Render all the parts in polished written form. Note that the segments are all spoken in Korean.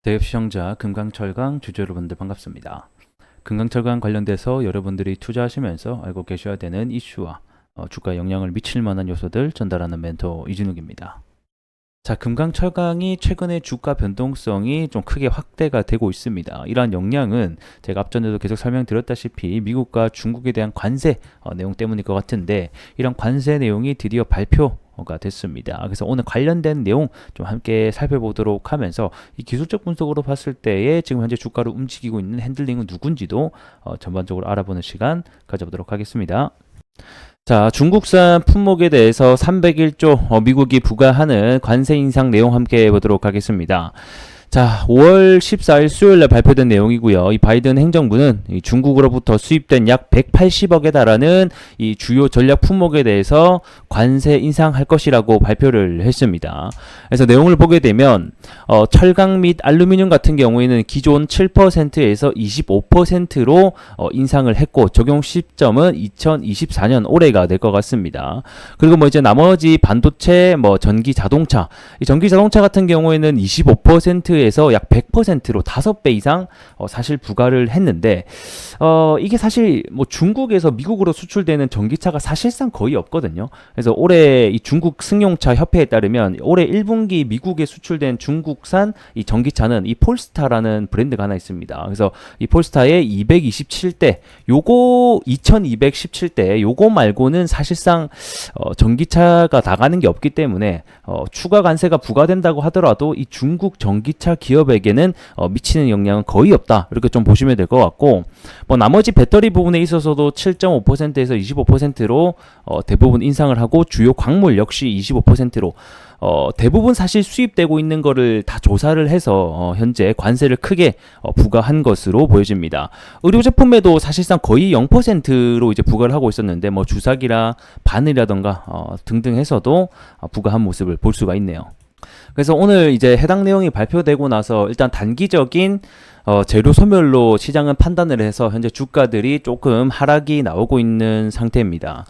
대입 시청자 금강철강 주주 여러분들 반갑습니다. 금강철강 관련돼서 여러분들이 투자하시면서 알고 계셔야 되는 이슈와 주가에 영향을 미칠 만한 요소들 전달하는 멘토 이진욱입니다. 자, 금강철강이 최근에 주가 변동성이 좀 크게 확대가 되고 있습니다. 이러한 영향은 제가 앞전에도 계속 설명드렸다시피 미국과 중국에 대한 관세 내용 때문일 것 같은데, 이런 관세 내용이 드디어 발표가 됐습니다. 그래서 오늘 관련된 내용 좀 함께 살펴보도록 하면서 이 기술적 분석으로 봤을 때에 지금 현재 주가를 움직이고 있는 핸들링은 누군지도 전반적으로 알아보는 시간 가져보도록 하겠습니다. 자, 중국산 품목에 대해서 301조 미국이 부과하는 관세 인상 내용 함께 보도록 하겠습니다. 자, 5월 14일 수요일에 발표된 내용이고요. 이 바이든 행정부는 이 중국으로부터 수입된 약 180억에 달하는 이 주요 전략 품목에 대해서 관세 인상할 것이라고 발표를 했습니다. 그래서 내용을 보게 되면 철강 및 알루미늄 같은 경우에는 기존 7%에서 25%로 인상을 했고, 적용 시점은 2024년 올해가 될 것 같습니다. 그리고 뭐 이제 나머지 반도체, 뭐 전기 자동차, 이 전기 자동차 같은 경우에는 25%에서 약 100%로 5배 이상 사실 부과를 했는데, 이게 사실 뭐 중국에서 미국으로 수출되는 전기차가 사실상 거의 없거든요. 그래서 올해 이 중국 승용차 협회에 따르면 올해 1분기 미국에 수출된 중국산 이 전기차는 이 폴스타라는 브랜드가 하나 있습니다. 그래서 이 폴스타의 227대, 요거 2217대, 요거 말고는 사실상 전기차가 나가는 게 없기 때문에 추가 관세가 부과된다고 하더라도 이 중국 전기차 기업에게는 미치는 영향은 거의 없다, 이렇게 좀 보시면 될 것 같고, 뭐 나머지 배터리 부분에 있어서도 7.5%에서 25%로 대부분 인상을 하고, 주요 광물 역시 25%로 대부분 사실 수입되고 있는 거를 다 조사를 해서 현재 관세를 크게 부과한 것으로 보여집니다. 의료 제품에도 사실상 거의 0%로 이제 부과를 하고 있었는데, 뭐 주사기라 바늘이라던가 등등 해서도 부과한 모습을 볼 수가 있네요. 그래서 오늘 이제 해당 내용이 발표되고 나서 일단 단기적인 재료 소멸로 시장은 판단을 해서 현재 주가들이 조금 하락이 나오고 있는 상태입니다.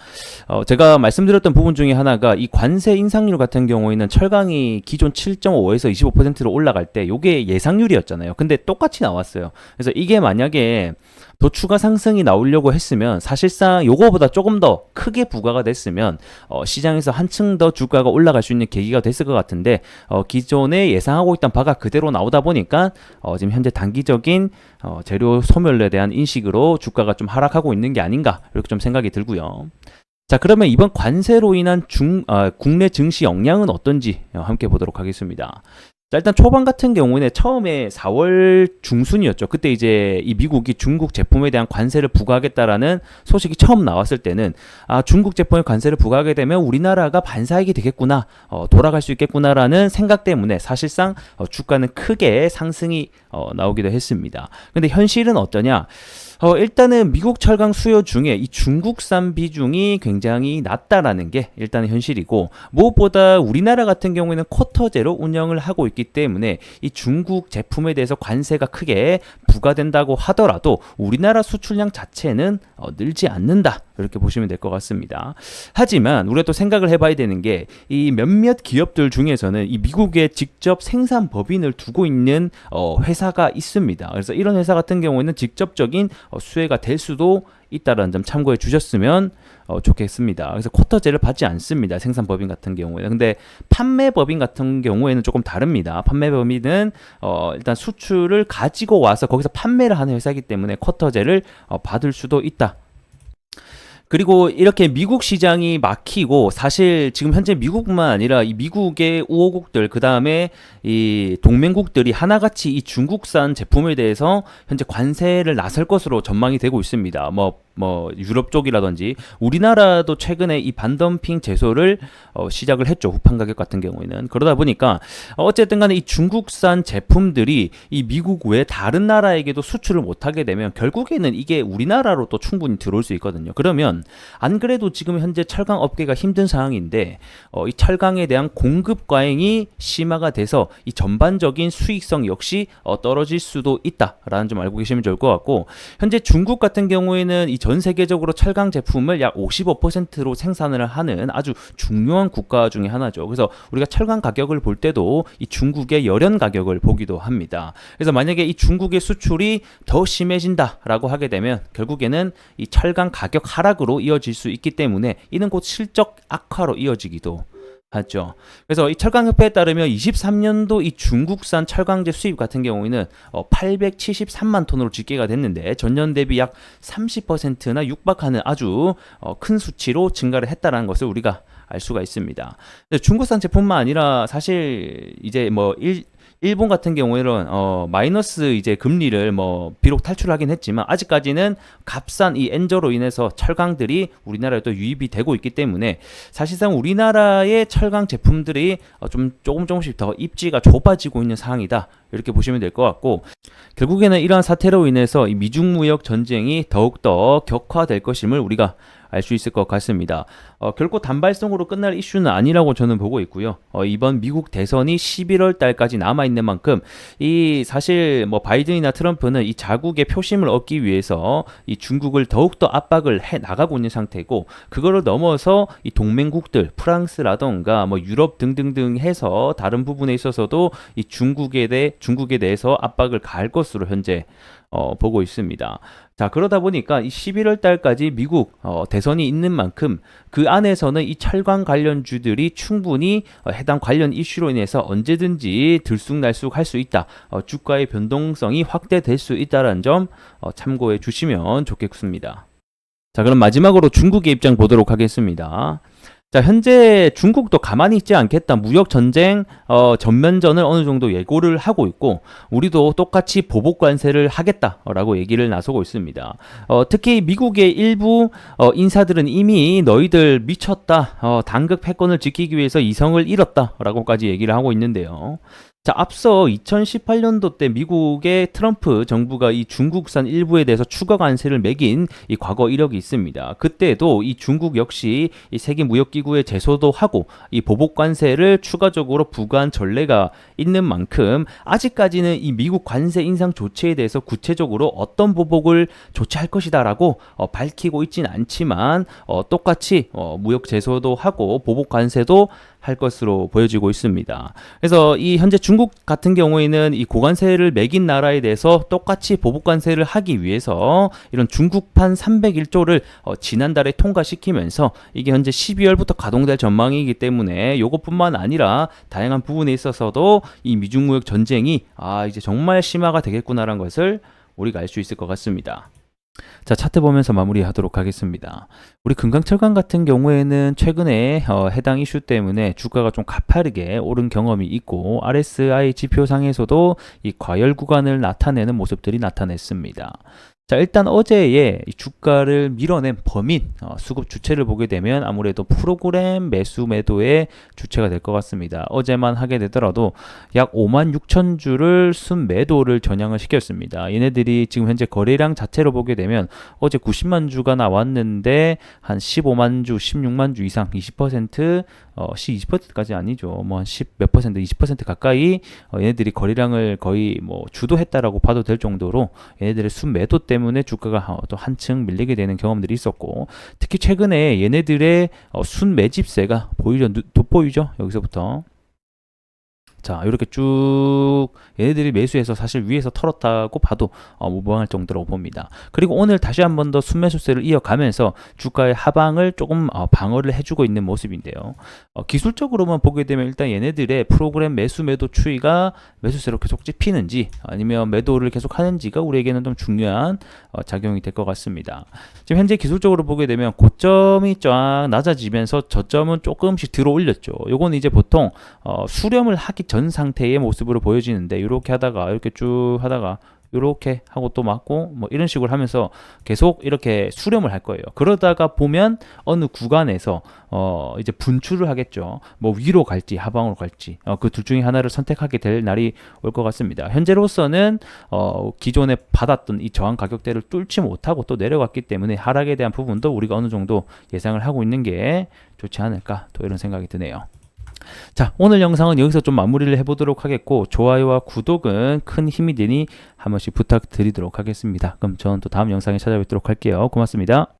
제가 말씀드렸던 부분 중에 하나가 이 관세 인상률 같은 경우에는 철강이 기존 7.5에서 25%로 올라갈 때 이게 예상률이었잖아요. 근데 똑같이 나왔어요. 그래서 이게 만약에 더 추가 상승이 나오려고 했으면 사실상 요거보다 조금 더 크게 부과가 됐으면 시장에서 한층 더 주가가 올라갈 수 있는 계기가 됐을 것 같은데, 기존에 예상하고 있던 바가 그대로 나오다 보니까 지금 현재 단기적인 재료 소멸에 대한 인식으로 주가가 좀 하락하고 있는 게 아닌가, 이렇게 좀 생각이 들고요. 자, 그러면 이번 관세로 인한 국내 증시 영향은 어떤지 함께 보도록 하겠습니다. 자, 일단 초반 같은 경우는 처음에 4월 중순이었죠. 그때 이제 이 미국이 중국 제품에 대한 관세를 부과하겠다라는 소식이 처음 나왔을 때는 중국 제품에 관세를 부과하게 되면 우리나라가 반사이익이 되겠구나, 돌아갈 수 있겠구나라는 생각 때문에 사실상 주가는 크게 상승이 나오기도 했습니다. 근데 현실은 어떠냐? 일단은 미국 철강 수요 중에 이 중국산 비중이 굉장히 낮다라는 게 일단은 현실이고, 무엇보다 우리나라 같은 경우에는 쿼터제로 운영을 하고 있기 때문에 이 중국 제품에 대해서 관세가 크게 부과된다고 하더라도 우리나라 수출량 자체는 늘지 않는다, 이렇게 보시면 될 것 같습니다. 하지만 우리가 또 생각을 해봐야 되는 게, 이 몇몇 기업들 중에서는 이 미국에 직접 생산 법인을 두고 있는 회사가 있습니다. 그래서 이런 회사 같은 경우에는 직접적인 수혜가 될 수도 있다는 점 참고해 주셨으면 좋겠습니다. 그래서 쿼터제를 받지 않습니다, 생산법인 같은 경우에는. 근데 판매법인 같은 경우에는 조금 다릅니다. 판매법인은 일단 수출을 가지고 와서 거기서 판매를 하는 회사이기 때문에 쿼터제를 받을 수도 있다. 그리고 이렇게 미국 시장이 막히고, 사실 지금 현재 미국뿐만 아니라 이 미국의 우호국들, 그 다음에 이 동맹국들이 하나같이 이 중국산 제품에 대해서 현재 관세를 나설 것으로 전망이 되고 있습니다. 뭐 유럽 쪽이라든지 우리나라도 최근에 이 반덤핑 제소를 시작을 했죠, 후판 가격 같은 경우에는. 그러다 보니까 어쨌든 간에 이 중국산 제품들이 이 미국 외 다른 나라에게도 수출을 못하게 되면 결국에는 이게 우리나라로 또 충분히 들어올 수 있거든요. 그러면 보면 안 그래도 지금 현재 철강 업계가 힘든 상황인데 이 철강에 대한 공급 과잉이 심화가 돼서 이 전반적인 수익성 역시 떨어질 수도 있다라는 점 알고 계시면 좋을 것 같고, 현재 중국 같은 경우에는 이 전 세계적으로 철강 제품을 약 55%로 생산을 하는 아주 중요한 국가 중에 하나죠. 그래서 우리가 철강 가격을 볼 때도 이 중국의 열연 가격을 보기도 합니다. 그래서 만약에 이 중국의 수출이 더 심해진다라고 하게 되면 결국에는 이 철강 가격 하락으로 이어질 수 있기 때문에 이는 곧 실적 악화로 이어지기도 하죠. 그래서 이 철강협회에 따르면 23년도 이 중국산 철강제 수입 같은 경우에는 873만 톤으로 집계가 됐는데 전년 대비 약 30%나 육박하는 아주 큰 수치로 증가를 했다는 것을 우리가 알 수가 있습니다. 중국산 제품만 아니라 사실 이제 일본 같은 경우에는 마이너스 이제 금리를 비록 탈출하긴 했지만 아직까지는 값싼 이 엔저로 인해서 철강들이 우리나라에 또 유입이 되고 있기 때문에 사실상 우리나라의 철강 제품들이 조금씩 더 입지가 좁아지고 있는 상황이다, 이렇게 보시면 될 것 같고, 결국에는 이러한 사태로 인해서 이 미중 무역 전쟁이 더욱더 격화될 것임을 우리가 알 수 있을 것 같습니다. 결코 단발성으로 끝날 이슈는 아니라고 저는 보고 있고요. 이번 미국 대선이 11월 달까지 남아 있는 만큼 이 사실 바이든이나 트럼프는 이 자국의 표심을 얻기 위해서 이 중국을 더욱더 압박을 해 나가고 있는 상태고, 그거를 넘어서 이 동맹국들 프랑스라던가 유럽 등등등 해서 다른 부분에 있어서도 이 중국에 대해서 압박을 가할 것으로 현재 보고 있습니다. 자, 그러다 보니까 이 11월 달까지 미국 대선이 있는 만큼 그 안에서는 이 철강 관련주들이 충분히 해당 관련 이슈로 인해서 언제든지 들쑥날쑥 할 수 있다, 주가의 변동성이 확대될 수 있다는 점 참고해 주시면 좋겠습니다. 자, 그럼 마지막으로 중국의 입장 보도록 하겠습니다. 자, 현재 중국도 가만히 있지 않겠다. 무역 전쟁 전면전을 어느 정도 예고를 하고 있고, 우리도 똑같이 보복 관세를 하겠다라고 얘기를 나서고 있습니다. 특히 미국의 일부 인사들은 이미 너희들 미쳤다, 단극 패권을 지키기 위해서 이성을 잃었다라고까지 얘기를 하고 있는데요. 자, 앞서 2018년도 때 미국의 트럼프 정부가 이 중국산 일부에 대해서 추가 관세를 매긴 이 과거 이력이 있습니다. 그때도 이 중국 역시 이 세계무역기구에 제소도 하고 이 보복 관세를 추가적으로 부과한 전례가 있는 만큼 아직까지는 이 미국 관세 인상 조치에 대해서 구체적으로 어떤 보복을 조치할 것이다라고 밝히고 있지는 않지만 똑같이 무역 제소도 하고 보복 관세도 할 것으로 보여지고 있습니다. 그래서 이 현재 중국 같은 경우에는 이 고관세를 매긴 나라에 대해서 똑같이 보복관세를 하기 위해서 이런 중국판 301조를 지난달에 통과시키면서 이게 현재 12월부터 가동될 전망이기 때문에 이것뿐만 아니라 다양한 부분에 있어서도 이 미중무역 전쟁이 이제 정말 심화가 되겠구나라는 것을 우리가 알 수 있을 것 같습니다. 자, 차트 보면서 마무리하도록 하겠습니다. 우리 금강철강 같은 경우에는 최근에 해당 이슈 때문에 주가가 좀 가파르게 오른 경험이 있고, RSI 지표상에서도 이 과열 구간을 나타내는 모습들이 나타냈습니다. 자, 일단 어제의 이 주가를 밀어낸 범인, 수급 주체를 보게 되면 아무래도 프로그램 매수 매도의 주체가 될 것 같습니다. 어제만 하게 되더라도 약 5만 6천 주를 순매도를 전향을 시켰습니다. 얘네들이 지금 현재 거래량 자체로 보게 되면 어제 90만 주가 나왔는데 한 15만 주, 16만 주 이상, 20%, 20%까지 아니죠. 한 10 몇 퍼센트, 20% 가까이 얘네들이 거래량을 거의 주도했다라고 봐도 될 정도로 얘네들의 순매도 때문에 주가가 또 한층 밀리게 되는 경험들이 있었고, 특히 최근에 얘네들의 순매집세가 돋보이죠. 여기서부터. 자, 이렇게 쭉 얘네들이 매수해서 사실 위에서 털었다고 봐도 무방할 정도로 봅니다. 그리고 오늘 다시 한 번 더 순매수세를 이어가면서 주가의 하방을 조금 방어를 해주고 있는 모습인데요. 기술적으로만 보게 되면 일단 얘네들의 프로그램 매수 매도 추이가 매수세로 계속 찝히는지 아니면 매도를 계속 하는지가 우리에게는 좀 중요한 작용이 될 것 같습니다. 지금 현재 기술적으로 보게 되면 고점이 쫙 낮아지면서 저점은 조금씩 들어 올렸죠. 요건 이제 보통 수렴을 하기 전 상태의 모습으로 보여지는데, 이렇게 하다가 이렇게 쭉 하다가 요렇게 하고 또 맞고 뭐 이런 식으로 하면서 계속 이렇게 수렴을 할 거예요. 그러다가 보면 어느 구간에서 이제 분출을 하겠죠. 뭐 위로 갈지 하방으로 갈지 그 둘 중에 하나를 선택하게 될 날이 올 것 같습니다. 현재로서는 기존에 받았던 이 저항 가격대를 뚫지 못하고 또 내려갔기 때문에 하락에 대한 부분도 우리가 어느 정도 예상을 하고 있는 게 좋지 않을까 또 이런 생각이 드네요. 자, 오늘 영상은 여기서 좀 마무리를 해보도록 하겠고, 좋아요와 구독은 큰 힘이 되니 한 번씩 부탁드리도록 하겠습니다. 그럼 저는 또 다음 영상에 찾아뵙도록 할게요. 고맙습니다.